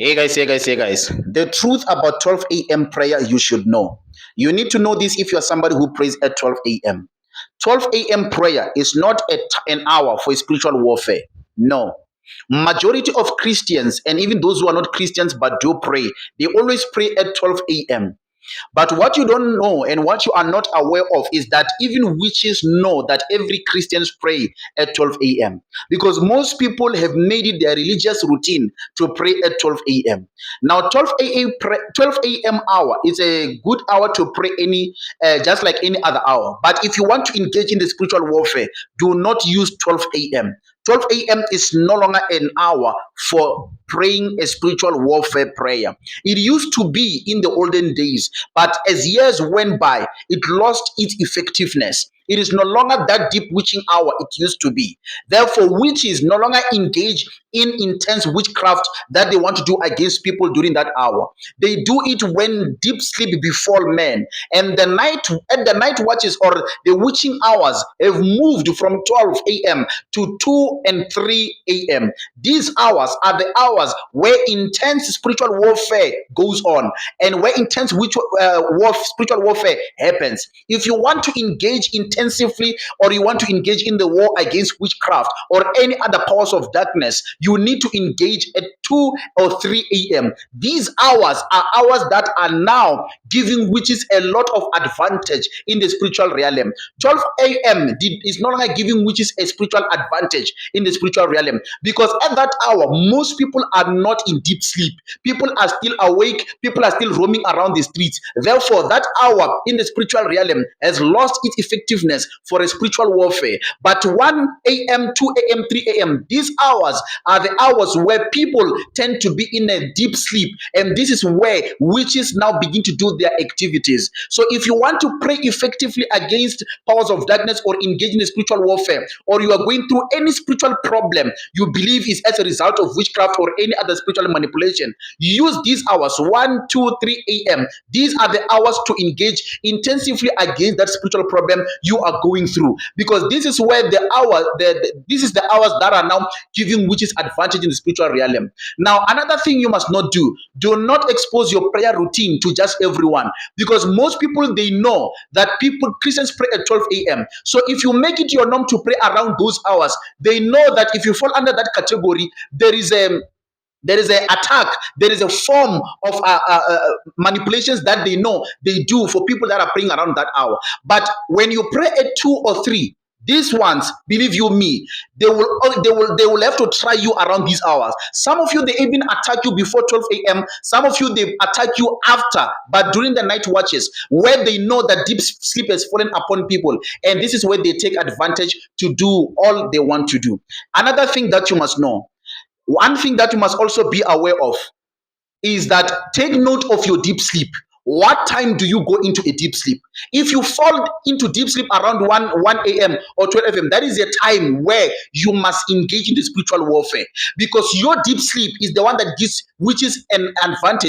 Hey guys. The truth about 12 a.m. prayer you should know. You need to know this if you're somebody who prays at 12 a.m. 12 a.m. prayer is not an hour for spiritual warfare. No. Majority of Christians and even those who are not Christians but do pray, they always pray at 12 a.m. But what you don't know and what you are not aware of is that even witches know that every Christians pray at 12 a.m. because most people have made it their religious routine to pray at 12 a.m. Now, 12 a.m. hour is a good hour to pray just like any other hour. But if you want to engage in the spiritual warfare, do not use 12 a.m. 12 a.m. is no longer an hour for praying a spiritual warfare prayer. It used to be in the olden days, but as years went by, it lost its effectiveness. It is no longer that deep witching hour it used to be. Therefore, witches no longer engage in intense witchcraft that they want to do against people during that hour. They do it when deep sleep befall men, and the night watches or the witching hours have moved from 12 a.m. to 2 and 3 a.m. These hours are the hours where intense spiritual warfare goes on and where intense spiritual warfare happens. If you want to engage intensively or you want to engage in the war against witchcraft or any other powers of darkness, you need to engage at 2 or 3 a.m. These hours are hours that are now giving witches a lot of advantage in the spiritual realm. 12 a.m. is no longer giving witches a spiritual advantage in the spiritual realm because at that hour, most people are not in deep sleep. People are still awake. People are still roaming around the streets. Therefore, that hour in the spiritual realm has lost its effectiveness for a spiritual warfare. But 1 a.m., 2 a.m., 3 a.m., these hours are the hours where people tend to be in a deep sleep. And this is where witches now begin to do their activities. So if you want to pray effectively against powers of darkness or engage in a spiritual warfare, or you are going through any spiritual problem you believe is as a result of witchcraft or any other spiritual manipulation, use these hours 1, 2, 3 a.m. These are the hours to engage intensively against that spiritual problem you are going through, because this is where this is the hours that are now giving witches advantage in the spiritual realm. Now, another thing you must not do not expose your prayer routine to just everyone, because most people, they know that Christians pray at 12 a.m. So if you make it your norm to pray around those hours, they know that if you fall under that category, there is an attack, there is a form of manipulations that they know they do for people that are praying around that hour. But when you pray at 2 or 3, these ones, believe you me, they will have to try you around these hours. Some of you, they even attack you before 12 a.m. Some of you, they attack you after, but during the night watches where they know that deep sleep has fallen upon people, and this is where they take advantage to do all they want to do. Another thing that you must know, one thing that you must also be aware of is that take note of your deep sleep. What time do you go into a deep sleep? If you fall into deep sleep around 1 a.m. or 12 a.m., that is a time where you must engage in the spiritual warfare, because your deep sleep is the one that gives witches an advantage.